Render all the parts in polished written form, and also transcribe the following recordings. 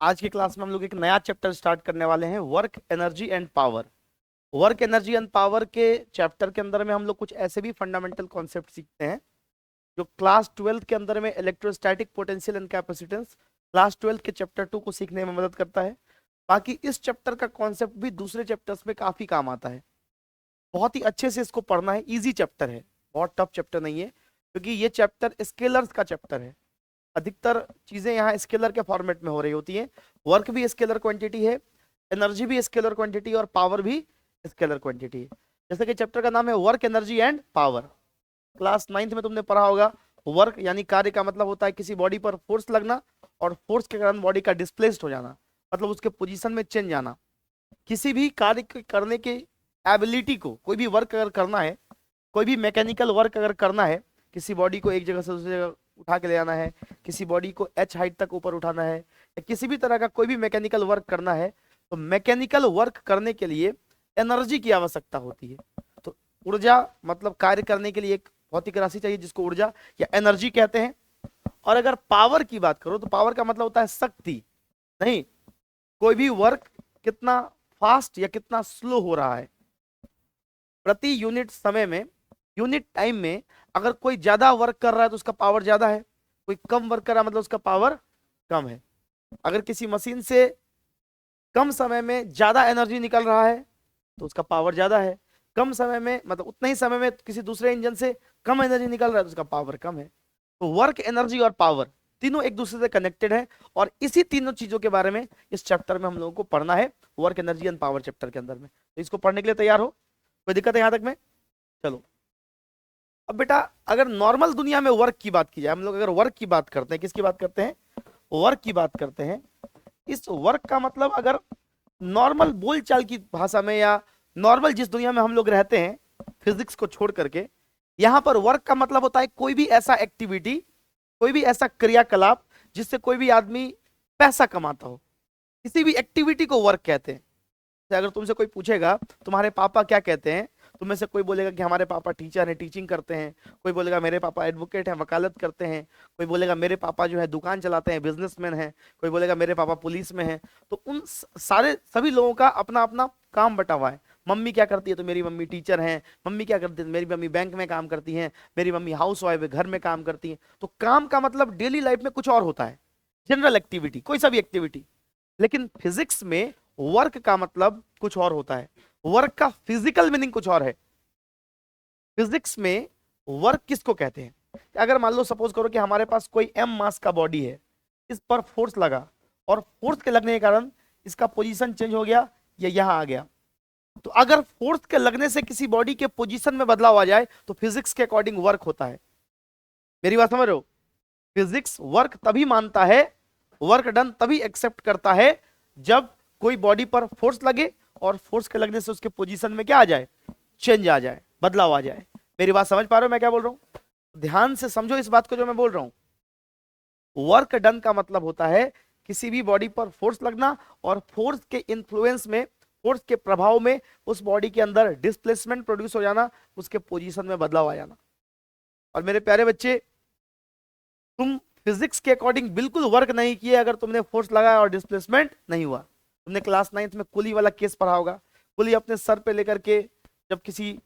आज की क्लास में हम लोग एक नया चैप्टर स्टार्ट करने वाले हैं, work energy and power. Work energy and power के चैप्टर के अंदर में हम लोग कुछ ऐसे भी फंडामेंटल कॉन्सेप्ट सीखते हैं जो क्लास 12 के अंदर में electrostatic potential and capacitance class 12 के चैप्टर 2 को सीखने में मदद करता है। बाकी इस चैप्टर का कॉन्सेप्ट भी दूसरे चैप्टर्स में काफी काम आता है। बहुत ही अच्छे से इसको पढ़ना है, इजी चैप्टर है, बहुत टफ चैप्टर नहीं है, क्योंकि ये चैप्टर स्केलर्स का चैप्टर है। अधिकतर चीजें यहाँ स्केलर के फॉर्मेट में हो रही होती हैं। वर्क भी स्केलर क्वांटिटी है, एनर्जी भी स्केलर क्वांटिटी और पावर भी स्केलर क्वांटिटी है। जैसे कि चैप्टर का नाम है work energy and power. Class 9th में तुमने पढ़ा होगा, वर्क यानी कार्य का मतलब होता है किसी बॉडी पर फोर्स लगना और फोर्स के कारण बॉडी का डिस्प्लेस्ड हो जाना, मतलब उसके पोजीशन में चेंज आना। किसी भी कार्य करने के एबिलिटी को, कोई भी वर्क अगर करना है, कोई भी मैकेनिकल वर्क अगर करना है, किसी बॉडी को एक जगह से दूसरी जगह उठा के ले आना है, किसी बॉडी को h हाइट तक ऊपर उठाना है, या किसी भी तरह का कोई भी मैकेनिकल वर्क करना है, तो मैकेनिकल वर्क करने के लिए एनर्जी की आवश्यकता होती है। तो ऊर्जा मतलब कार्य करने के लिए एक भौतिक राशि चाहिए जिसको ऊर्जा या एनर्जी कहते हैं। और अगर पावर की बात करो तो पावर का मतलब होता है शक्ति। नहीं, कोई भी वर्क कितना फास्ट या कितना स्लो हो रहा है प्रति यूनिट समय में, यूनिट टाइम में। अगर कोई ज्यादा वर्क कर रहा है तो उसका पावर ज्यादा है, कोई कम वर्क कर रहा है मतलब उसका पावर कम है। अगर किसी मशीन से कम समय में ज्यादा एनर्जी निकल रहा है तो उसका पावर ज्यादा है, कम समय में मतलब उतना ही समय में किसी दूसरे इंजन से कम एनर्जी निकल रहा है तो उसका पावर कम है। तो वर्क, एनर्जी और पावर तीनों एक दूसरे से कनेक्टेड है, और इसी तीनों चीजों के बारे में इस चैप्टर में हम लोगों को पढ़ना है, work energy and power chapter के अंदर में। तो इसको पढ़ने के लिए तैयार हो? कोई दिक्कत है यहां तक में? चलो, अब बेटा अगर नॉर्मल दुनिया में वर्क की बात की जाए, हम लोग अगर वर्क की बात करते हैं, किसकी बात करते हैं? वर्क की बात करते हैं। इस वर्क का मतलब अगर नॉर्मल बोलचाल की भाषा में या नॉर्मल जिस दुनिया में हम लोग रहते हैं, फिजिक्स को छोड़ करके, यहां पर वर्क का मतलब होता है कोई भी ऐसा एक्टिविटी, कोई भी ऐसा क्रियाकलाप जिससे कोई भी आदमी पैसा कमाता हो, किसी भी एक्टिविटी को वर्क कहते हैं। अगर तुमसे कोई पूछेगा तुम्हारे पापा क्या कहते हैं, तुम में से कोई बोलेगा कि हमारे पापा टीचर हैं, टीचिंग करते हैं, कोई बोलेगा मेरे पापा एडवोकेट हैं, वकालत करते हैं, कोई बोलेगा मेरे पापा जो है दुकान चलाते हैं, बिजनेसमैन हैं, कोई बोलेगा मेरे पापा पुलिस में हैं। तो उन सारे सभी लोगों का अपना अपना काम बटा हुआ है। मम्मी क्या करती है तो मेरी मम्मी टीचर हैं, मम्मी क्या करती है, मेरी मम्मी बैंक में काम करती हैं, मेरी मम्मी हाउस वाइफ है, घर में काम करती हैं। तो काम का मतलब डेली लाइफ में कुछ और होता है, जनरल एक्टिविटी, कोई सा भी एक्टिविटी। लेकिन फिजिक्स में वर्क का मतलब कुछ और होता है, वर्क का फिजिकल मीनिंग कुछ और है। फिजिक्स में वर्क किसको कहते हैं? अगर मान लो सपोज करो कि हमारे पास कोई m मास का बॉडी है, इस पर फोर्स लगा और फोर्स के लगने के कारण इसका पोजीशन चेंज हो गया, ये यहां आ गया। तो अगर फोर्स के लगने से किसी बॉडी के पोजीशन में बदलाव आ जाए तो फिजिक्स के अकॉर्डिंग वर्क होता है। मेरी बात समझ रहे हो? फिजिक्स वर्क तभी मानता है, वर्क डन तभी एक्सेप्ट करता है जब कोई बॉडी पर फोर्स लगे और फोर्स के लगने से उसके पोजीशन में क्या आ जाए? चेंज आ जाए, बदलाव आ जाए। मेरी बात समझ पा रहे हो मैं क्या बोल रहा हूं? ध्यान से समझो इस बात को जो मैं बोल रहा हूं। वर्क डन का मतलब होता है किसी भी बॉडी पर फोर्स लगना और फोर्स के इन्फ्लुएंस में, फोर्स के प्रभाव में उस बॉडी के अंदर डिस्प्लेसमेंट प्रोड्यूस हो जाना, उसके पोजीशन में बदलाव आ जाना। और मेरे प्यारे बच्चे, तुम फिजिक्स के अकॉर्डिंग बिल्कुल वर्क नहीं किए अगर तुमने फोर्स लगाया और डिस्प्लेसमेंट नहीं हुआ। तुमने क्लास 9th में कुली वाला केस पढ़ा होगा। कुली अपने सर पे लेकर के जब किसी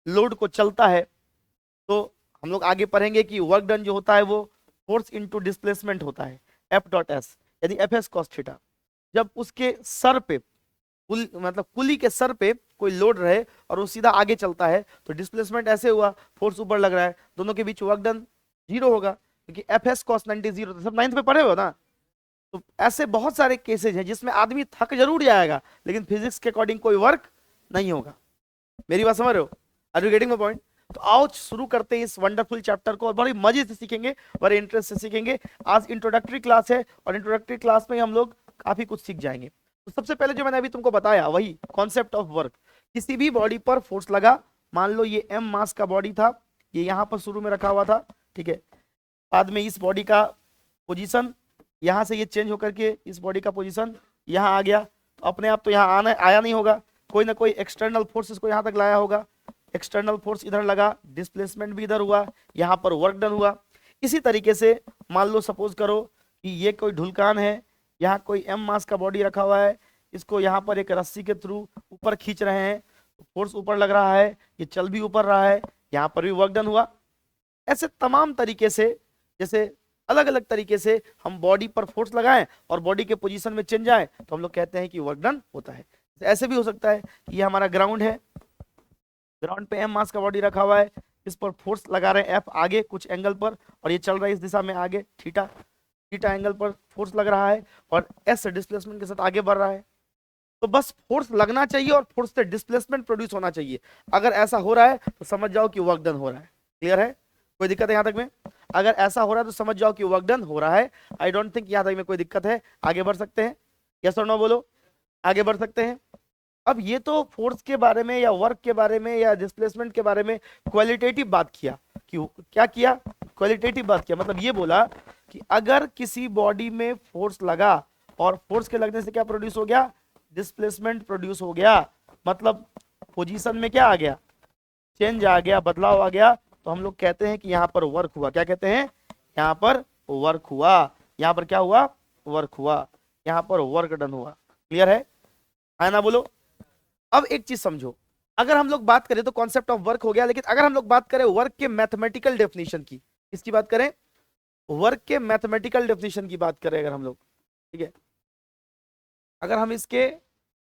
लोड को चलता है तो हम लोग आगे पढ़ेंगे कि वर्क डन जो होता है वो फोर्स इनटू डिस्प्लेसमेंट होता है, एफ डॉट एस, यानी एफ एस कॉस थीटा। जब उसके सर पे मतलब कुली के सर पे कोई लोड रहे और वो सीधा आगे चलता है तो डिस्प्लेसमेंट ऐसे हुआ, फोर्स ऊपर लग रहा है, दोनों के बीच वर्क डन जीरो होगा, क्योंकि एफ एस कॉस 90 जीरो। सब 9th में पढ़े हो ना? तो ऐसे बहुत सारे केसेज हैं जिसमें आदमी थक जरूर जाएगा लेकिन फिजिक्स के अकॉर्डिंग कोई वर्क नहीं होगा। मेरी बात समझ रहे हो? Are you getting my point? तो आओ शुरू करते हैं इस वंडरफुल चैप्टर को, और बड़ी मजे से सीखेंगे, बड़े इंटरेस्ट से सीखेंगे। आज इंट्रोडक्टरी क्लास है और इंट्रोडक्टरी क्लास में हम लोग काफी कुछ सीख जाएंगे। तो सबसे पहले जो मैंने अभी तुमको बताया वही कॉन्सेप्ट ऑफ वर्क। किसी भी बॉडी पर फोर्स लगा, मान लो ये m मास का बॉडी था, ये यहाँ पर शुरू में रखा हुआ था, ठीक है। बाद में इस बॉडी का पोजीशन यहाँ से ये चेंज होकर के इस बॉडी का पोजीशन यहाँ आ गया, तो अपने आप तो यहाँ आना आया नहीं होगा, कोई ना कोई एक्सटर्नल फोर्स इसको यहाँ तक लाया होगा। एक्सटर्नल फोर्स इधर लगा, डिस्प्लेसमेंट भी इधर हुआ, यहाँ पर वर्क डन हुआ। इसी तरीके से मान लो सपोज करो कि ये कोई ढुलकान है, यहाँ कोई m मास का बॉडी रखा हुआ है, इसको यहाँ पर एक रस्सी के थ्रू ऊपर खींच रहे हैं, फोर्स ऊपर लग रहा है, ये चल भी ऊपर रहा है, यहाँ पर भी वर्क डन हुआ। ऐसे तमाम तरीके से, जैसे अलग अलग तरीके से हम बॉडी पर फोर्स लगाएं और बॉडी के पोजीशन में चेंज आए तो हम लोग कहते हैं कि वर्क डन होता है। ऐसे भी हो सकता है कि ये हमारा ग्राउंड है, ग्राउंड पे m मास का बॉडी रखा हुआ है, इस पर फोर्स लगा रहे हैं F आगे कुछ एंगल पर, और ये चल रहा है इस दिशा में आगे थीटा, थीटा एंगल पर फोर्स लग रहा है और S डिस्प्लेसमेंट के साथ आगे बढ़ रहा है। तो बस फोर्स लगना चाहिए और फोर्स से डिस्प्लेसमेंट प्रोड्यूस होना चाहिए। अगर ऐसा हो रहा है तो समझ जाओ कि वर्क डन हो रहा है। क्लियर है? कोई दिक्कत है यहाँ तक में? अगर ऐसा हो रहा है तो समझ जाओ कि वर्क डन हो रहा है। आई डोंट थिंक यहाँ तक में कोई दिक्कत है। आगे बढ़ सकते हैं? यस और नो बोलो, आगे बढ़ सकते हैं। अब ये तो फोर्स के बारे में या वर्क के बारे में या डिस्प्लेसमेंट के बारे में क्वालिटेटिव बात किया। कि क्या किया? क्वालिटेटिव बात किया। मतलब ये बोला कि अगर किसी बॉडी में फोर्स लगा और फोर्स के लगने से क्या प्रोड्यूस हो गया? डिस्प्लेसमेंट प्रोड्यूस हो गया। मतलब पोजीशन में क्या आ गया? चेंज आ गया, बदलाव आ गया। तो हम लोग कहते हैं कि यहाँ पर वर्क हुआ। क्या कहते हैं? यहाँ पर वर्क हुआ। यहाँ पर क्या हुआ? वर्क हुआ। यहाँ पर वर्क डन हुआ। क्लियर है ना? बोलो। अब एक चीज समझो, अगर हम लोग बात करें तो कॉन्सेप्ट ऑफ वर्क हो गया, लेकिन अगर हम लोग बात करें वर्क के मैथमेटिकल डेफिनेशन की, इसकी बात करें, वर्क के मैथमेटिकल डेफिनेशन की बात करें अगर हम लोग, ठीक है, अगर हम इसके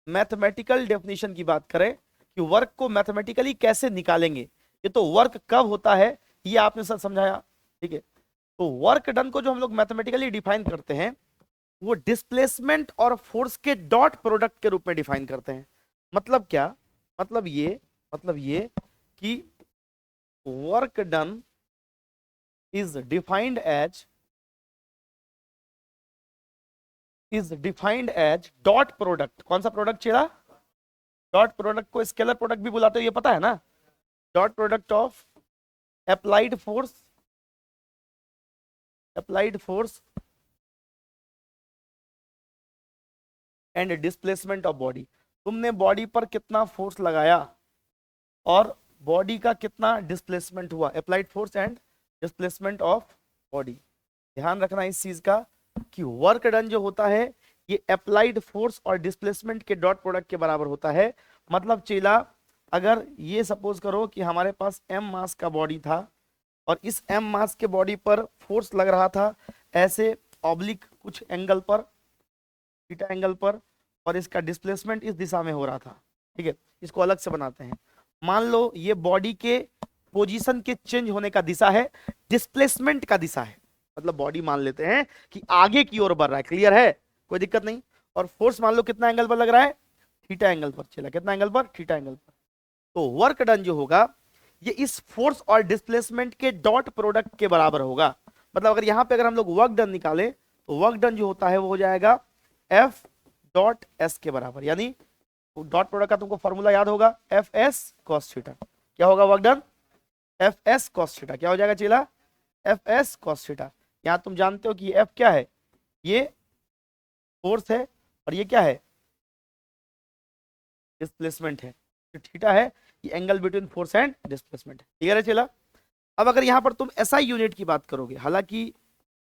मैथमेटिकल डेफिनेशन की बात करें कि वर्क को मैथमेटिकली कैसे निकालेंगे, ये तो वर्क कब होता है ये आपने सर समझाया, ठीक है। तो वर्क डन को जो हम लोग मैथमेटिकली डिफाइन करते हैं वो डिस्प्लेसमेंट और फोर्स के डॉट प्रोडक्ट के रूप में डिफाइन करते हैं। मतलब क्या? मतलब ये कि work done is defined as dot product. कौन सा प्रोडक्ट चेला? डॉट प्रोडक्ट को स्केलर प्रोडक्ट भी बुलाते हो, ये पता है ना? Dot product of applied force and displacement of body. तुमने बॉडी पर कितना फोर्स लगाया और बॉडी का कितना डिस्प्लेसमेंट हुआ, applied force and displacement of body. ध्यान रखना इस चीज का कि वर्क डन जो होता है ये अप्लाइड फोर्स और डिस्प्लेसमेंट के डॉट प्रोडक्ट के बराबर होता है। मतलब चेला, अगर ये सपोज करो कि हमारे पास m मास का बॉडी था और इस m मास के बॉडी पर फोर्स लग रहा था ऐसे ऑब्लिक कुछ एंगल पर, थीटा एंगल पर, और इसका डिस्प्लेसमेंट इस दिशा में हो रहा था, ठीक है। इसको अलग से बनाते हैं। मान लो ये बॉडी के पोजीशन के चेंज होने का दिशा है, डिस्प्लेसमेंट का दिशा है। मतलब बॉडी मान लेते हैं कि आगे की ओर बढ़ रहा है। क्लियर है? कोई दिक्कत नहीं। और फोर्स मान लो कितना एंगल पर लग रहा है? थीटा एंगल पर। चला कितना एंगल पर? थीटा एंगल पर। तो वर्क डन जो होगा ये इस फोर्स और डिस्प्लेसमेंट के डॉट प्रोडक्ट के बराबर होगा। मतलब अगर यहां पे अगर हम लोग वर्क डन निकालें तो वर्क डन जो होता है वो हो जाएगा एफ डॉट एस के बराबर। यानी डॉट प्रोडक्ट का तुमको फॉर्मूला याद होगा, एफ एस कॉस थीटा। क्या होगा work done? F S cos theta. क्या हो जाएगा चेला? F S cos theta. यहां तुम जानते हो कि एफ क्या है? ये फोर्स है और ये क्या है? डिस्प्लेसमेंट है। तो थीटा है ये angle between force and displacement. Clear है चेला? अब अगर यहां पर तुम एसआई यूनिट की बात करोगे, हालांकि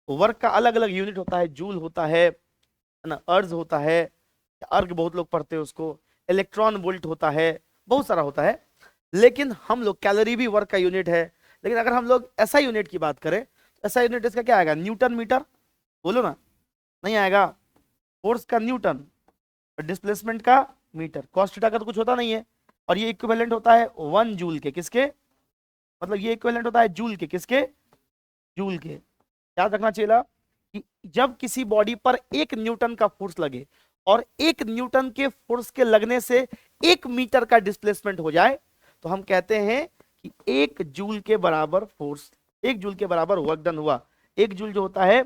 वर्क का अलग अलग यूनिट होता है, जूल होता है ना, अर्ज होता है, अर्ग बहुत लोग पढ़ते हैं उसको, इलेक्ट्रॉन वोल्ट होता है, बहुत सारा होता है, लेकिन हम लोग कैलोरी भी वर्क का यूनिट है। लेकिन अगर हम लोग एसआई यूनिट की बात करें तो एसआई यूनिट इसका क्या आएगा? Newton metre. बोलो ना, नहीं आएगा। फोर्स का न्यूटन और डिस्प्लेसमेंट का मीटर। कॉस थीटा का तो कुछ होता नहीं है। और ये इक्विवेलेंट होता है 1 जूल के। किसके? मतलब ये इक्विवेलेंट होता है जूल के। किसके? जूल के। याद रखना चाहिए कि जब किसी बॉडी पर 1 न्यूटन का फोर्स लगे और 1 न्यूटन के फोर्स के लगने से 1 मीटर का डिस्प्लेसमेंट हो जाए तो हम कहते हैं कि 1 जूल के बराबर फोर्स, 1 जूल के बराबर वर्क डन हुआ। 1 जूल जो होता है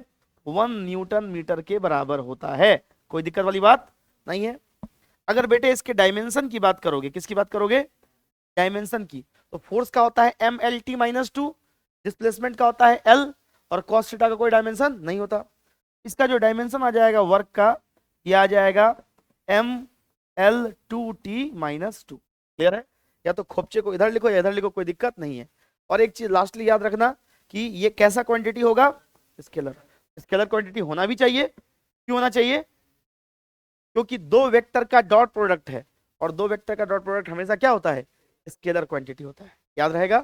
1 न्यूटन मीटर के बराबर होता है। कोई दिक्कत वाली बात नहीं है। अगर बेटे इसके डायमेंशन की बात करोगे, किसकी बात करोगे? डायमेंशन की। तो फोर्स का होता है mlt-2, डिस्प्लेसमेंट का होता है l, और cos थीटा का कोई डायमेंशन नहीं होता। इसका जो डायमेंशन आ जाएगा वर्क का, ये आ जाएगा ml2t-2। क्लियर है? या तो खोपचे को इधर लिखो या इधर लिखो, कोई दिक्कत नहीं है। और एक चीज लास्टली याद रखना कि ये कैसा क्वांटिटी होगा? स्केलर। स्केलर क्वांटिटी होना भी चाहिए। क्यों होना चाहिए? क्योंकि दो वेक्टर का डॉट प्रोडक्ट है, और दो वेक्टर का डॉट प्रोडक्ट हमेशा क्या होता है, स्केलर क्वांटिटी होता है। याद रहेगा,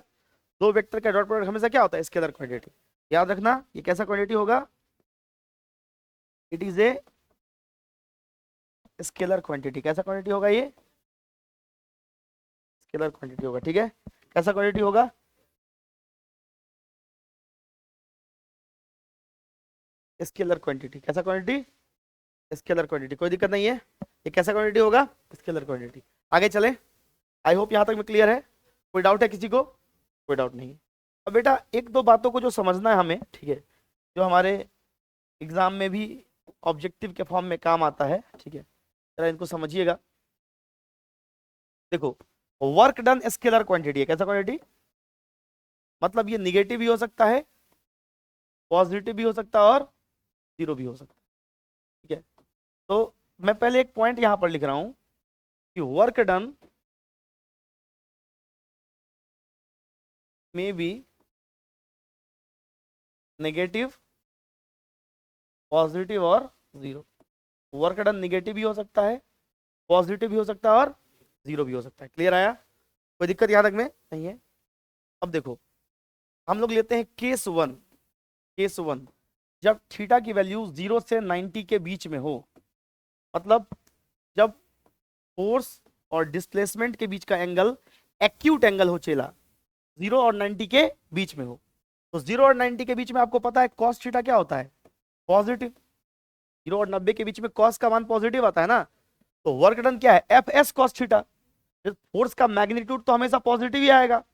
दो वेक्टर का डॉट प्रोडक्ट हमेशा क्या होता है, स्केलर क्वांटिटी। याद रखना ये कैसा क्वांटिटी होगा, it is a scalar quantity. कैसा क्वांटिटी होगा, ये स्केलर क्वांटिटी होगा। ठीक है, कैसा क्वांटिटी होगा, स्केलर क्वांटिटी। कैसा क्वांटिटी, स्केलर क्वांटिटी, कोई दिक्कत नहीं है। ये कैसा क्वांटिटी होगा, स्केलर क्वांटिटी। आगे चले, आई होप यहां तक में क्लियर है। कोई डाउट है किसी को, कोई डाउट नहीं है। अब बेटा एक दो बातों को जो समझना है हमें, ठीक है, जो हमारे एग्जाम में भी ऑब्जेक्टिव के फॉर्म में काम आता है, ठीक है, जरा इनको समझिएगा। देखो, वर्क डन स्केलर क्वांटिटी है। कैसा क्वांटिटी, मतलब ये निगेटिव भी हो सकता है, पॉजिटिव भी हो सकता है, और जीरो भी हो सकता है। ठीक है, तो मैं पहले एक पॉइंट यहां पर लिख रहा हूं कि वर्क डन में बी नेगेटिव, पॉजिटिव और जीरो। वर्क डन निगेटिव भी हो सकता है, पॉजिटिव भी हो सकता है, और जीरो भी हो सकता है। क्लियर आया, कोई दिक्कत यहां तक में नहीं है। अब देखो, हम लोग लेते हैं केस वन। केस वन, जब थीटा की वैल्यू 0 से 90 के बीच में हो, मतलब जब फोर्स और डिस्प्लेसमेंट के बीच का एंगल एक्यूट एंगल हो चेला, 0 और 90 के बीच में हो, तो 0 और 90 के बीच में आपको पता है कॉस थीटा क्या होता है, पॉजिटिव। 0 और 90 के बीच में कॉस का मान पॉजिटिव आता है ना, तो वर्क डन क्या है, F S cos theta. Force का मैग्नीट्यूड तो हमेशा पॉजिटिव ही आएगा,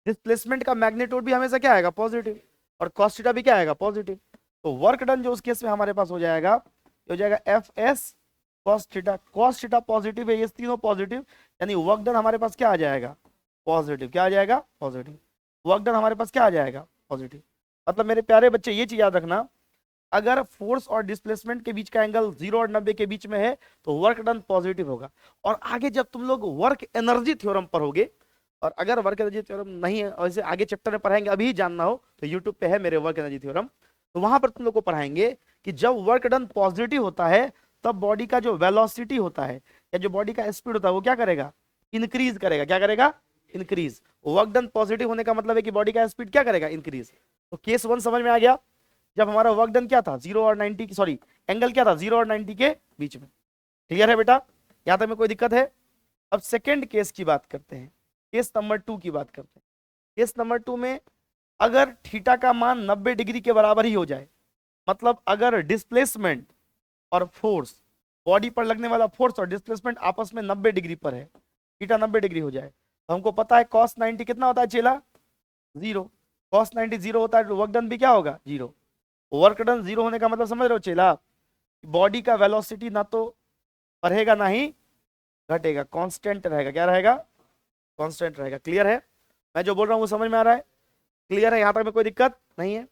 डिस्प्लेसमेंट का मैग्नीट्यूड भी हमेशा क्या आएगा, पॉजिटिव, और कॉस थीटा भी क्या आएगा, पॉजिटिव। तो वर्क डन जो उस केस में हमारे पास हो जाएगा, हो जाएगा F S cos theta. Cos theta positive है, ये तीनों पॉजिटिव, यानी वर्क डन हमारे पास क्या आ जाएगा, पॉजिटिव। क्या आ जाएगा, पॉजिटिव। वर्क डन हमारे पास क्या आ जाएगा, पॉजिटिव। मतलब मेरे प्यारे बच्चे ये चीज याद रखना, अगर फोर्स और डिस्प्लेसमेंट के बीच का एंगल 0 और 90 के बीच में है तो वर्क डन पॉजिटिव होगा। और आगे जब तुम लोग वर्क एनर्जी थ्योरम पढ़ोगे, और अगर वर्क एनर्जी थ्योरम नहीं है और इसे आगे चैप्टर में पढ़ाएंगे, अभी जानना हो तो यूट्यूब पे है मेरे वर्क एनर्जी थ्योरम, तो वहां पर तुम लोग को पढ़ाएंगे कि जब वर्क डन पॉजिटिव होता है तब बॉडी का जो वेलोसिटी होता है या जो बॉडी का स्पीड होता है वो क्या करेगा, इंक्रीज करेगा। क्या करेगा, इंक्रीज। वर्क डन पॉजिटिव होने का मतलब है कि बॉडी का स्पीड क्या करेगा, इंक्रीज। तो केस वन समझ में आ गया, जब हमारा वर्क डन क्या था, 0 और 90, सॉरी एंगल क्या था, 0 और 90 के बीच में। क्लियर है बेटा, यहां तक में कोई दिक्कत है। अब सेकेंड केस की बात करते हैं, केस नंबर 2 की बात करते हैं। केस नंबर 2 में अगर थीटा का मान 90 डिग्री के बराबर ही हो जाए, मतलब अगर डिस्प्लेसमेंट और फोर्स, बॉडी पर लगने वाला फोर्स और डिस्प्लेसमेंट आपस में 90 डिग्री पर है, थीटा 90 डिग्री हो जाए, तो हमको पता है cos 90 कितना होता है चेला, 0। cos 90 0 होता है तो वर्क डन भी क्या होगा, 0। वर्क डन 0 होने का मतलब समझ रहे हो चेला, बॉडी का वेलोसिटी ना तो बढ़ेगा ना ही घटेगा, कांस्टेंट रहेगा। क्या रहेगा, कांस्टेंट रहेगा। क्लियर है, मैं जो बोल रहा हूँ वो समझ में आ रहा है, क्लियर है, यहां तक में कोई दिक्कत नहीं है।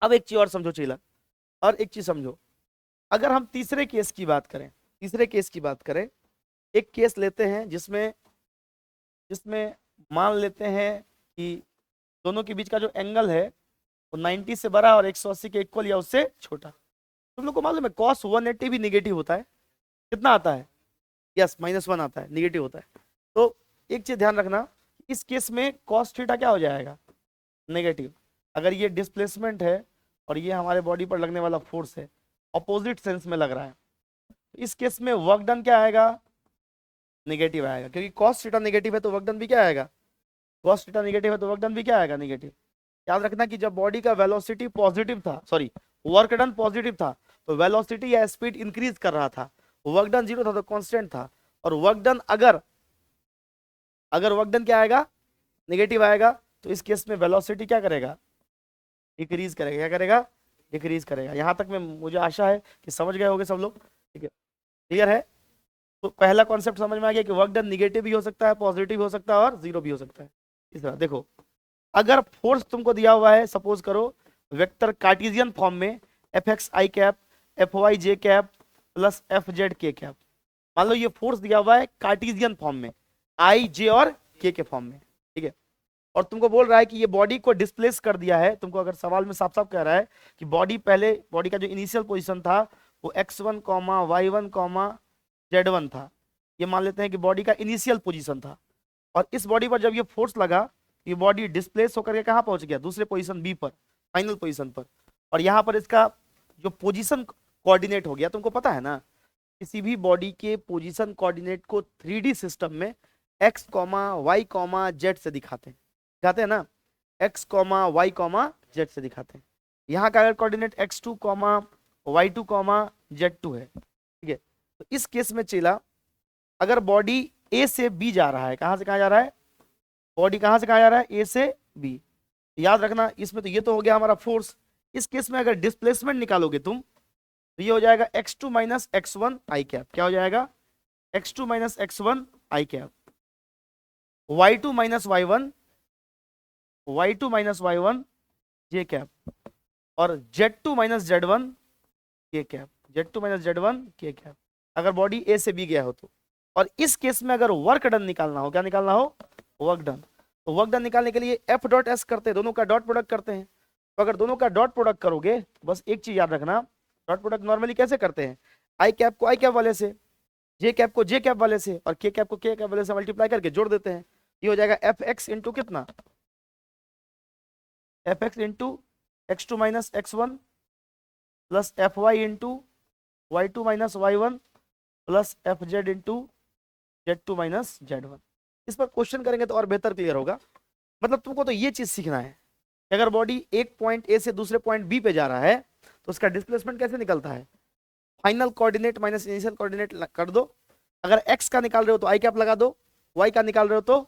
अब एक चीज और समझो चेला, और एक चीज समझो, अगर हम तीसरे केस की बात करें, तीसरे केस की बात करें, एक केस लेते हैं जिसमें जिसमें मान लेते हैं कि दोनों के बीच का जो एंगल है वो 90 से बड़ा और 180 के इक्वल या उससे छोटा। तुम लोग को मालूम है cos 180 भी निगेटिव होता है, कितना आता है, यस -1 आता है, निगेटिव होता है। तो एक चीज ध्यान रखना, इस केस में cos थीटा क्या हो जाएगा, नेगेटिव। अगर ये डिस्प्लेसमेंट है और ये हमारे बॉडी पर लगने वाला फोर्स है, अपोजिट सेंस में लग रहा है, इस केस में वर्क डन क्या आएगा, नेगेटिव आएगा, क्योंकि cos थीटा नेगेटिव है तो वर्क डन भी क्या आएगा, cos थीटा नेगेटिव है तो वर्क डन भी क्या आएगा, नेगेटिव। याद रखना कि जब बॉडी का वेलोसिटी पॉजिटिव था, सॉरी वर्क डन पॉजिटिव था, तो वेलोसिटी या स्पीड इंक्रीज कर रहा था, वर्क डन 0 था तो कांस्टेंट था। और वर्क डन अगर वर्क डन क्या आएगा, नेगेटिव आएगा, तो इस केस में वेलोसिटी क्या करेगा, डिक्रीज करेगा। क्या करेगा, डिक्रीज करेगा। यहां तक में मुझे आशा है कि समझ गए होंगे सब लोग, ठीक है, क्लियर है। तो पहला कॉन्सेप्ट समझ में आ गया कि वर्क डन निगेटिव भी हो सकता है, पॉजिटिव हो सकता है और 0 भी हो सकता है। इस तरह देखो, अगर फोर्स तुमको दिया हुआ है, सपोज करो वेक्टर कार्टेशियन फॉर्म में fx i cap fy j cap plus fz k cap, मान लो ये फोर्स दिया हुआ है कार्टेशियन फॉर्म में, i j और k के फॉर्म में, ठीक है, और तुमको बोल रहा है कि ये बॉडी को डिस्प्लेस कर दिया है। तुमको अगर सवाल में साफ साफ कह रहा है कि बॉडी का जो इनिशियल पोजीशन था वो x1 comma y1 comma z1 था। ये मान लेते हैं कि बॉडी का इनिशियल पोजीशन था, और इस बॉडी पर जब ये फोर्स लगा, ये बॉडी डिस्प्लेस होकर के कहाँ पहुंच गया, दूसरे पोजीशन बी पर, फाइनल पोजीशन पर। और यहाँ पर इसका जो पोजीशन कोऑर्डिनेट हो गया, तुमको पता है ना, किसी भी बॉडी के पोजीशन कोऑर्डिनेट को 3D सिस्टम में x comma y comma z से दिखाते हैं ना, x comma y comma z से दिखाते हैं। यहाँ का अगर coordinate x2 comma y2 comma z2 है, ठीक है, तो इस केस में चला, अगर बॉडी ए से बी जा रहा है, कहाँ से कहाँ जा रहा है, बॉडी कहाँ से कहाँ जा रहा है, ए से बी, याद रखना इसमें तो ये तो हो गया हमारा फोर्स। इस केस में अगर डिस्प्लेसमेंट निकालोगे तुम, तो ये हो जाएगा x2 minus x1 i cap. क्या हो जाएगा, x2 minus x1 i cap, y2 minus y1, y2 minus y1 j cap, और z2 माइनस z1 के कैप, z2 माइनस z1 के कैप, अगर बॉडी ए से बी गया हो तो। और इस केस में अगर वर्क डन निकालना हो, क्या निकालना हो, वर्क डन, तो वर्क डन निकालने के लिए एफ डॉट एस करते हैं, दोनों का डॉट प्रोडक्ट करते हैं। तो अगर दोनों का डॉट प्रोडक्ट करोगे, बस एक चीज याद रखना, डॉट प्रोडक्ट नॉर्मली कैसे करते हैं, आई कैप को आई कैप वाले से, जे कैप को जे कैप वाले से, और के कैप को के कैप वाले से मल्टीप्लाई करके जोड़ देते हैं। ये हो जाएगा एफ एक्स इंटू कितना, F X into x2 minus x1 plus F Y into y2 minus y1 plus F Z into z2 minus z1। इस पर क्वेश्चन करेंगे तो और बेहतर क्लियर होगा। मतलब तुमको तो ये चीज सीखना है कि अगर बॉडी एक पॉइंट ए से दूसरे पॉइंट बी पे जा रहा है, तो उसका डिस्प्लेसमेंट कैसे निकलता है, final coordinate minus initial coordinate कर दो। अगर x का निकाल रहे हो तो आई कैप लगा दो, y का निकाल रहे हो तो,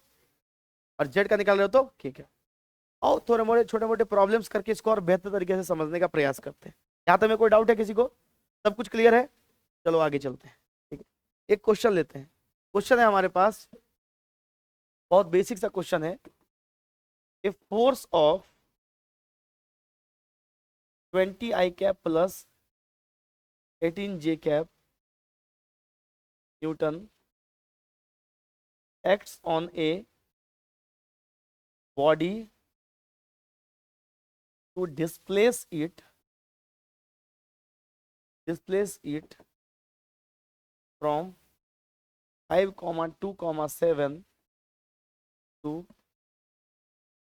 और z का निकाल रहे हो तो ठीक है। और थोड़े मोटे छोटे मोटे प्रॉब्लम्स करके इसको और बेहतर तरीके से समझने का प्रयास करते हैं। यहाँ तक में कोई डाउट है किसी को, सब कुछ क्लियर है, चलो आगे चलते हैं। ठीक है, एक क्वेश्चन लेते हैं। क्वेश्चन है हमारे पास, बहुत बेसिक सा क्वेश्चन है। A force of 20 I cap plus 18 J cap Newton acts on a body to displace it from 5,2,7 to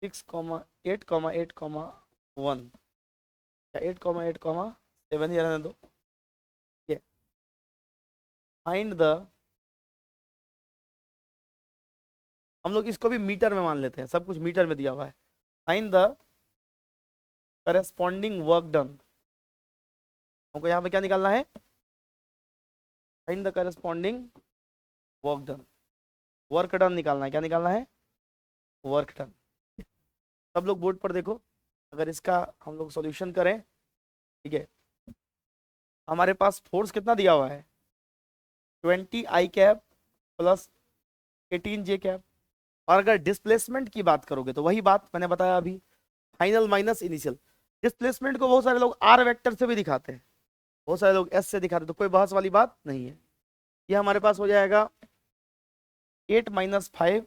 6,8,8,1 या 8,8,7 ही रहने दो। ये फाइंड द, हम लोग इसको भी मीटर में मान लेते हैं, सब कुछ मीटर में दिया हुआ है। Find the corresponding work done, हमको यहाँ पे क्या निकालना है, find the corresponding work done, work done निकालना है। क्या निकालना है, वर्क डन। सब लोग बोर्ड पर देखो, अगर इसका हम लोग सॉल्यूशन करें, ठीक है, हमारे पास फोर्स कितना दिया हुआ है, 20 आई कैप प्लस 18 जे कैप। और अगर डिस्प्लेसमेंट की बात करोगे तो वही बात मैंने बताया अभी, फाइनल माइनस इनिशियल। डिस्प्लेसमेंट को बहुत सारे लोग आर वेक्टर से भी दिखाते हैं, बहुत सारे लोग एस से दिखाते हैं, तो कोई बहस वाली बात नहीं है। ये हमारे पास हो जाएगा 8 माइनस 5,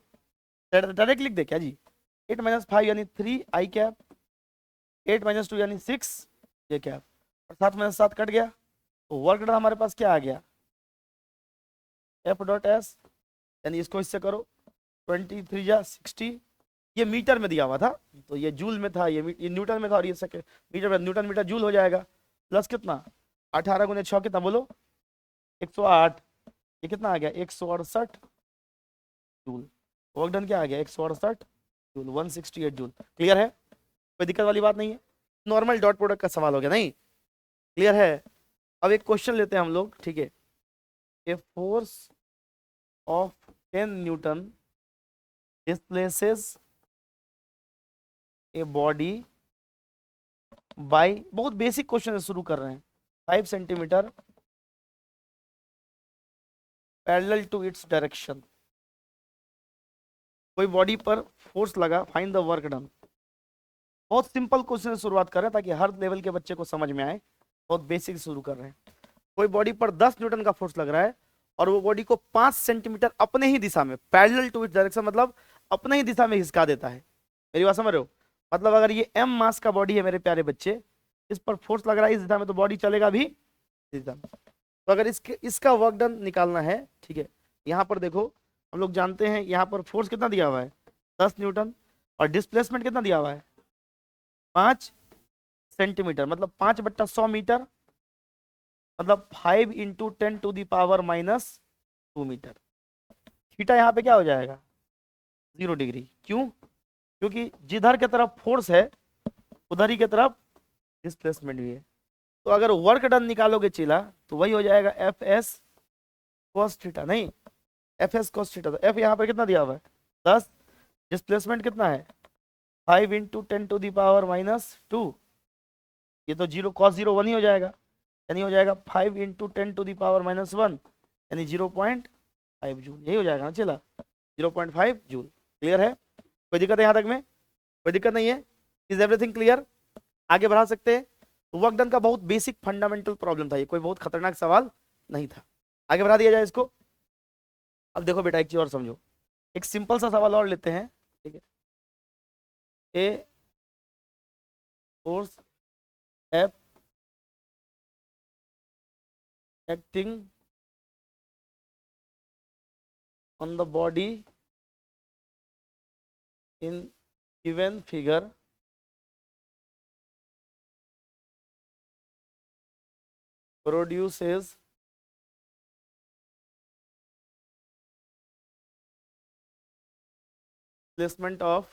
डायरेक्ट लिख दे क्या जी, 8 माइनस 5 यानी 3 आई कैप, 8 माइनस 2 यानी 6 जे कैप, और 7 माइनस 7 कट गया, तो वर्क डन हमारे पास क्या आ गया, एफ डॉट एस, यानी इसको इससे करो, 23 जा 60, ये मीटर में दिया हुआ था तो ये जूल में था, ये न्यूटन में था, और ये सेकंड मीटर में, न्यूटन मीटर जूल हो जाएगा। प्लस कितना, 18 गुने 6 कितना बोलो, 108, ये कितना आ गया 168 जूल। वर्क डन क्या आ गया 168 जूल, 168 जूल। क्लियर है, कोई दिक्कत वाली बात नहीं है, नॉर्मल डॉट प्रोडक्ट का सवाल हो गया, नहीं क्लियर है। अब एक क्वेश्चन लेते हैं हम लोग, ठीक है। A force of 10 newton displaces a body by, बहुत बेसिक क्वेश्चन से शुरू कर रहे हैं, 5 centimetre parallel to its direction. कोई बॉडी पर फोर्स लगा, फाइंड द वर्क डन। बहुत सिंपल क्वेश्चन से शुरुआत कर रहे हैं ताकि हर लेवल के बच्चे को समझ में आए, बहुत बेसिक से शुरू कर रहे हैं। कोई बॉडी पर 10 न्यूटन का फोर्स लग रहा है और वो बॉडी को 5 सेंटीमीटर अपने ही दिशा में, पैरेलल टू इट्स डायरेक्शन मतलब अपने ही दिशा में हिसका देता है। मेरी बात समझ रहे हो, मतलब अगर ये m मास का बॉडी है मेरे प्यारे बच्चे, इस पर फोर्स लग रहा है इस दिशा में, तो बॉडी चलेगा भी तो अगर इसका वर्क डन निकालना है, ठीक है, यहाँ पर देखो हम लोग जानते हैं यहाँ पर फोर्स कितना दिया हुआ है 10 न्यूटन, और डिस्प्लेसमेंट कितना दिया हुआ है 5 सेंटीमीटर, मतलब 5/100 मीटर, मतलब 5 × 10⁻⁻² मीटर। थीटा यहाँ पे क्या हो जाएगा 0 डिग्री। क्यों? क्योंकि जिधर की तरफ फोर्स है उधर ही की तरफ डिस्प्लेसमेंट भी है। तो अगर वर्क डन निकालोगे चीला तो वही हो जाएगा एफ एस कॉस थीटा, नहीं एफ एस कॉस थीटा। तो एफ यहाँ पर कितना दिया हुआ है 10, डिस्प्लेसमेंट कितना है 5 × 10⁻², ये तो 0 cos 0 1 ही हो जाएगा, यानी हो जाएगा 5 × 10⁻⁻1, यानी 0.5 जूल, यही हो जाएगा ना चला 0.5 जूल। क्लियर है? कोई दिक्कत है यहाँ तक में? कोई दिक्कत नहीं है? Is everything clear? आगे बढ़ा सकते हैं। तो वर्क डन का बहुत बेसिक फंडामेंटल प्रॉब्लम था, ये कोई बहुत खतरनाक सवाल नहीं था। आगे बढ़ा दिया जाए इसको। अब देखो बेटा एक चीज और समझो, एक सिंपल सा सवाल और लेते हैं, ठीक है। A force F acting on the body in given figure produces displacement of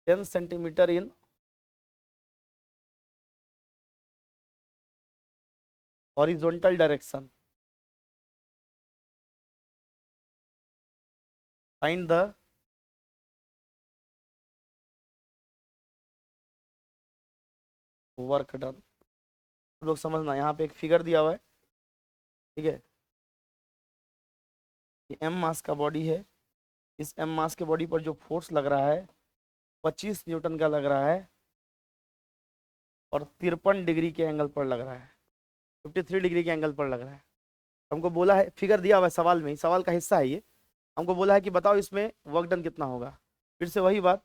10 centimeter in horizontal direction. Find the work done. लोग समझना, यहाँ पे एक फिगर दिया हुआ है, ठीक है, ये एम मास का बॉडी है, इस एम मास के बॉडी पर जो फोर्स लग रहा है 25 न्यूटन का लग रहा है, और 53 डिग्री के एंगल पर लग रहा है, 53 डिग्री के एंगल पर लग रहा है। हमको बोला है, फिगर दिया हुआ है सवाल में, सवाल का हिस्सा है ये, हमको बोला है कि बताओ इसमें वर्क डन कितना होगा। फिर से वही बात,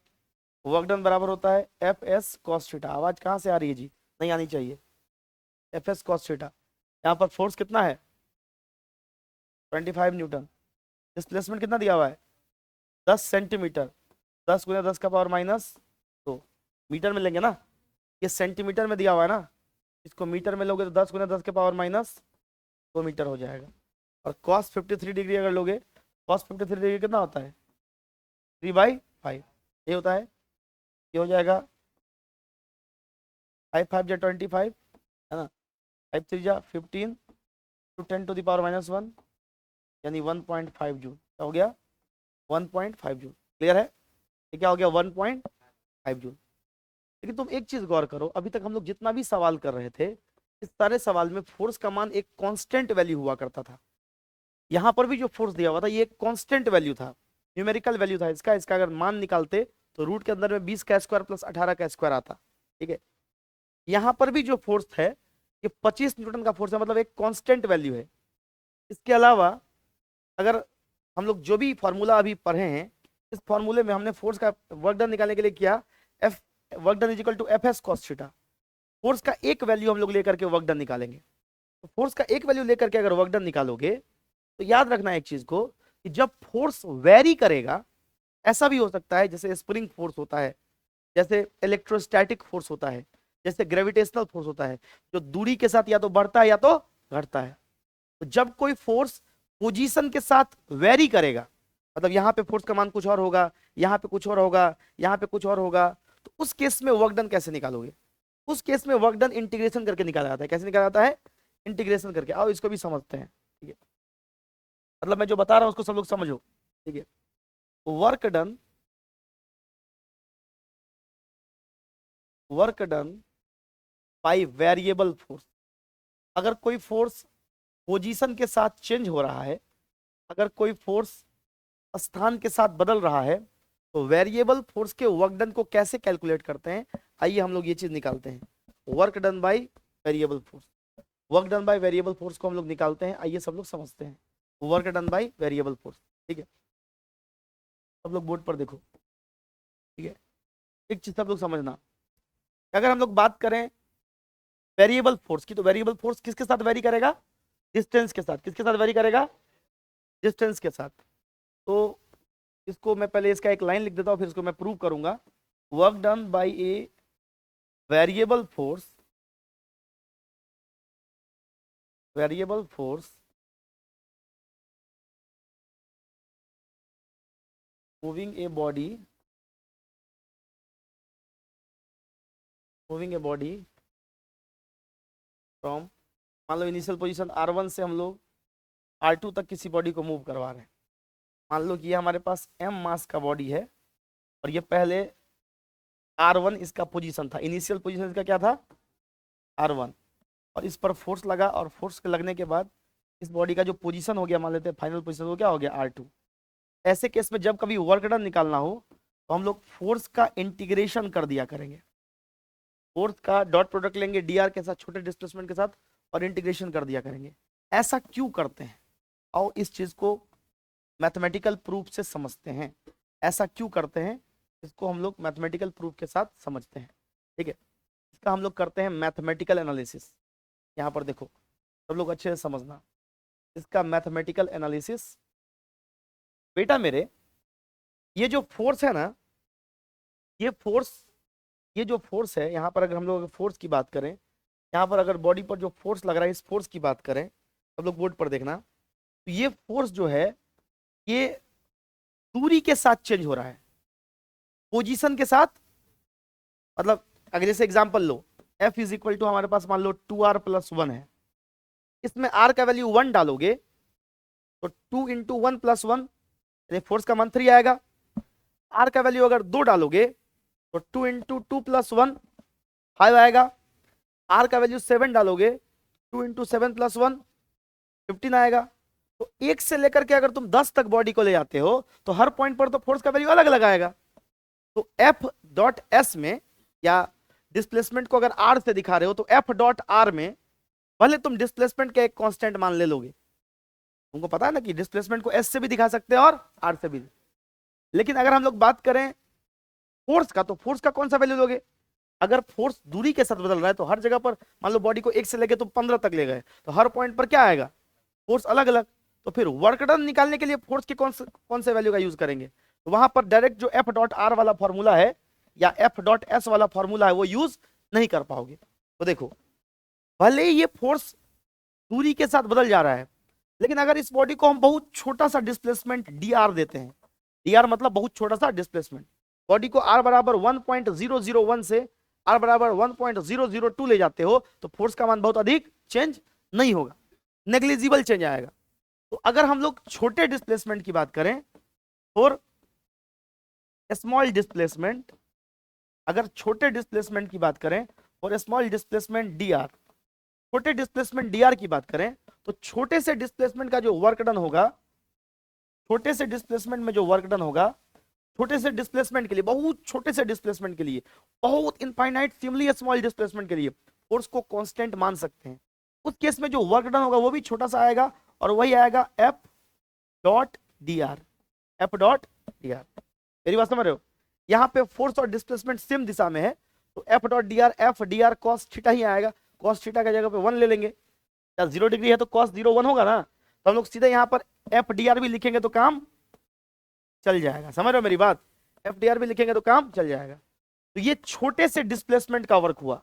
वर्क डन बराबर होता है एफ एस कॉस थीटा। आवाज कहाँ से आ रही है जी? नहीं आनी चाहिए। एफ एस कॉस थीटा, यहाँ पर फोर्स कितना है 25 न्यूटन, डिस्प्लेसमेंट कितना दिया हुआ है 10 सेंटीमीटर, 10 × 10⁻⁻2 मीटर में लेंगे ना, ये सेंटीमीटर में दिया हुआ है ना, इसको मीटर में लोगे तो 10 × 10⁻⁻2 मीटर हो जाएगा। और कॉस 53 डिग्री अगर लोगे, कॉस 53 डिग्री कितना होता है 3/5, ये होता है, ये हो जाएगा 5 5 जा 25 है ना, 5 3 जा 15 × 10⁻⁻1, यानी 1.5 जूल। क्या हो गया 1.5 जूल। क्लियर है? ये क्या हो गया 1.5 जूल। लेकिन तुम एक चीज गौर करो, अभी तक हम लोग जितना भी सवाल कर रहे थे, इस सारे सवाल में फोर्स का मान एक कांस्टेंट वैल्यू हुआ करता था। यहाँ पर भी जो फोर्स दिया हुआ था ये एक कांस्टेंट वैल्यू था, न्यूमेरिकल वैल्यू था इसका। इसका अगर मान निकालते तो रूट के अंदर में 20 का स्क्वायर प्लस 18 का स्क्वायर आता, ठीक है। यहाँ पर भी जो फोर्स है ये 25 न्यूटन का फोर्स है, मतलब एक कांस्टेंट वैल्यू है। इसके अलावा अगर हम लोग जो भी फॉर्मूला अभी पढ़े हैं, इस फॉर्मूले में हमने फोर्स का वर्क डन निकालने के लिए किया F work done is equal to F S cos theta. Force का एक वैल्यू हम लोग लेकर के वर्क डन निकालेंगे। तो फोर्स का एक वैल्यू लेकर के अगर वर्क डन निकालोगे तो याद रखना एक चीज को कि जब फोर्स वेरी करेगा, ऐसा भी हो सकता है जैसे स्प्रिंग फोर्स होता है, जैसे इलेक्ट्रोस्टैटिक फोर्स होता है, जैसे ग्रेविटेशनल फोर्स होता है, जो दूरी के साथ या तो बढ़ता है या तो घटता है। तो जब कोई फोर्स पोजीशन के साथ वेरी करेगा, मतलब यहाँ पे फोर्स का मान कुछ और होगा, यहाँ पे कुछ और होगा, यहाँ पे कुछ और होगा, तो उस केस में वर्क डन कैसे निकालोगे? उस केस में वर्क डन इंटीग्रेशन करके निकाला जाता है। कैसे निकाला जाता है? इंटीग्रेशन करके। आओ इसको भी समझते हैं, ठीक है। मतलब मैं जो बता रहा हूं उसको सब लोग समझो, ठीक है। Work done by variable force. अगर कोई फोर्स पोजीशन के साथ चेंज हो रहा है, अगर कोई फोर्स स्थान के साथ बदल रहा है, तो वेरिएबल फोर्स के वर्क डन को कैसे कैलकुलेट करते हैं, आइए हम लोग ये चीज निकालते हैं। Work done by variable force, work done by variable force को हम लोग निकालते हैं। आइए सब लोग समझते हैं work done by variable force, ठीक है। सब लोग बोर्ड पर देखो, ठीक है। एक चीज सब लोग समझना, अगर हम लोग बात करें वेरिएबल फोर्स की, तो वेरिएबल फोर्स किसके साथ वेरी करेगा? डिस्टेंस के साथ। किसके साथ वेरी करेगा? डिस्टेंस के साथ। तो इसको मैं पहले इसका एक लाइन लिख देता हूँ, फिर इसको मैं प्रूव करूंगा। Work done by a variable force, variable force moving a body, moving a body from, मान लो इनिशियल पोजीशन R1 से हम लोग R2 तक किसी बॉडी को मूव करवा रहे हैं। मान लो कि ये हमारे पास m मास का बॉडी है और ये पहले R1 इसका पोजीशन था, इनिशियल पोजीशन इसका क्या था? R1, और इस पर फोर्स लगा और फोर्स के लगने के बाद इस बॉडी का जो पोजीशन हो गया, मान लेते हैं फाइनल पोजीशन, वो क्या हो गया? R2। ऐसे केस में जब कभी वर्क डन निकालना हो तो हम लोग फोर्स का इंटीग्रेशन कर दिया करेंगे, फोर्स का डॉट प्रोडक्ट लेंगे dr के साथ, छोटे डिस्प्लेसमेंट के साथ, और इंटीग्रेशन कर दिया करेंगे। ऐसा क्यों करते हैं? और इस चीज को मैथमेटिकल प्रूफ से समझते हैं। ऐसा क्यों करते हैं इसको हम लोग मैथमेटिकल प्रूफ के साथ समझते हैं। ठीक है, इसका हम लोग करते हैं मैथमेटिकल एनालिसिस। यहाँ पर देखो सब लोग अच्छे से समझना इसका मैथमेटिकल एनालिसिस। बेटा मेरे, ये जो फोर्स है ना, ये जो फोर्स है, यहाँ पर अगर हम लोग फोर्स की बात करें, यहाँ पर अगर बॉडी पर जो फोर्स लग रहा है, इस फोर्स की बात करें, सब लोग बोर्ड पर देखना, तो ये फोर्स जो है ये दूरी के साथ चेंज हो रहा है, पोजीशन के साथ। मतलब अगर जैसे एग्जांपल लो, F इज इक्वल टू हमारे पास मान लो 2r+1 है, इसमें r का वैल्यू 1 डालोगे तो 2 इंटू 1+1 फोर्स का मान 3 आएगा। r का वैल्यू अगर 2 डालोगे तो 2 इंटू 2+1 5 आएगा। r का वैल्यू 7 डालोगे 2 इंटू 7+1 15 आएगा। तो 1 से लेकर के अगर तुम 10 तक बॉडी को ले जाते हो तो हर पॉइंट पर तो फोर्स का वैल्यू अलग अलग आएगा। तो F.S में या डिस्प्लेसमेंट को अगर r से दिखा रहे हो तो F.R में भले तुम डिस्प्लेसमेंट का एक कांस्टेंट मान ले लोगे, तुमको पता है ना कि डिस्प्लेसमेंट को s से भी दिखा सकते हैं और r से भी। लेकिन अगर हम लोग बात करें फोर्स का, तो फोर्स का कौन सा वैल्यू लोगे? अगर फोर्स दूरी के साथ बदल रहा है तो हर जगह पर मान लो बॉडी को 1 से लेके तुम 15 तक ले गए तो हर पॉइंट पर क्या आएगा? फोर्स अलग अलग। तो फिर वर्क डन निकालने के लिए फोर्स के कौन से वैल्यू का यूज करेंगे? तो वहां पर डायरेक्ट जो F.R वाला फॉर्मूला है या F.S वाला फॉर्मूला है वो यूज नहीं कर पाओगे। तो देखो, भले ही ये फोर्स दूरी के साथ बदल जा रहा है, लेकिन अगर इस बॉडी को हम बहुत छोटा सा डिस्प्लेसमेंट dr देते हैं, dr मतलब बहुत छोटा सा डिस्प्लेसमेंट, बॉडी को r बराबर 1.001 से r बराबर 1.002 ले जाते हो तो फोर्स का मान बहुत अधिक चेंज नहीं होगा, नेग्लिजिबल चेंज आएगा। तो अगर हम लोग छोटे डिस्प्लेसमेंट की बात करें और स्मॉल डिस्प्लेसमेंट, अगर छोटे डिस्प्लेसमेंट की बात करें और स्मॉल डिस्प्लेसमेंट dr, छोटे डिस्प्लेसमेंट dr की बात करें तो छोटे से डिस्प्लेसमेंट का जो वर्क डन होगा, छोटे से डिस्प्लेसमेंट में जो वर्क डन होगा, छोटे से डिस्प्लेसमेंट के लिए, बहुत छोटे से डिस्प्लेसमेंट के लिए, बहुत इनफाइनाइटसिमली स्मॉल डिस्प्लेसमेंट के लिए फोर्स को कांस्टेंट मान सकते हैं। उस केस में जो वर्क डन होगा वो भी छोटा सा आएगा और वही आएगा F.dr, F.dr। मेरी बात समझ रहे हो? यहाँ पे फोर्स और डिस्प्लेसमेंट सेम दिशा में है तो F.dr F.dr cos थीटा ही आएगा। cos थीटा की जगह पे 1 ले लेंगे, या 0 डिग्री है तो cos 0 1 होगा ना, तो हम लोग सीधे यहाँ पर F.dr भी लिखेंगे तो काम चल जाएगा। समझ रहे हो मेरी बात? F.dr भी लिखेंगे तो काम चल जाएगा। तो ये छोटे से डिस्प्लेसमेंट का वर्क हुआ।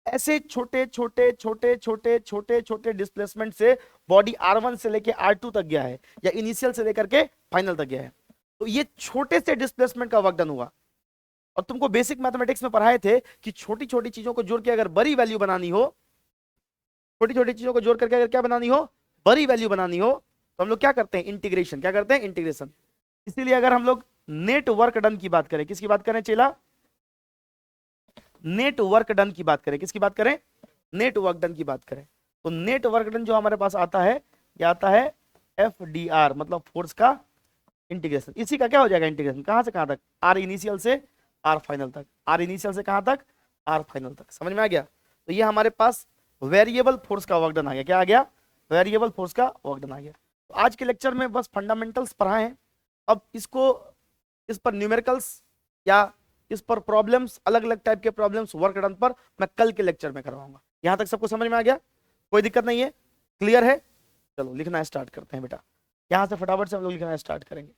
ऐसे छोटे छोटे छोटे छोटे छोटे छोटे डिस्प्लेसमेंट से बॉडी R1 से लेके R2 तक गया है या इनिशियल से लेकर के फाइनल तक गया है। तो ये छोटे से डिस्प्लेसमेंट का वर्क डन हुआ। और तुमको बेसिक मैथमेटिक्स में पढ़ाए थे कि छोटी छोटी चीजों को जोड़ के अगर बड़ी वैल्यू बनानी हो, छोटी छोटी चीजों को जोड़ करके अगर क्या बनानी हो, बड़ी वैल्यू बनानी हो, तो हम लोग क्या करते हैं? इंटीग्रेशन। क्या करते हैं? इंटीग्रेशन। इसीलिए अगर हम लोग नेट वर्क डन की बात करें, किसकी बात करें चेला? नेट वर्क डन की बात करें, किसकी बात करें? नेट वर्क डन की बात करें तो नेट वर्क डन जो हमारे पास आता है, क्या आता है? F.dr, मतलब फोर्स का इंटीग्रेशन। इसी का क्या हो जाएगा इंटीग्रेशन? कहां से कहां तक? R इनिशियल से R फाइनल तक। R इनिशियल से कहां तक? R फाइनल तक। समझ में आ गया? तो ये हमारे पास वेरिएबल फोर्स का वर्क डन आ गया। क्या आ गया? वेरिएबल फोर्स का वर्क डन आ गया। तो आज के लेक्चर में बस फंडामेंटल्स पढ़ाए हैं। अब इसको, इस पर न्यूमेरिकल्स या इस पर प्रॉब्लम्स, अलग अलग टाइप के प्रॉब्लम्स वर्क डन पर मैं कल के लेक्चर में करवाऊंगा। यहां तक सबको समझ में आ गया? कोई दिक्कत नहीं है? क्लियर है? चलो लिखना स्टार्ट करते हैं बेटा। यहां से फटाफट से हम लोग लिखना स्टार्ट करेंगे।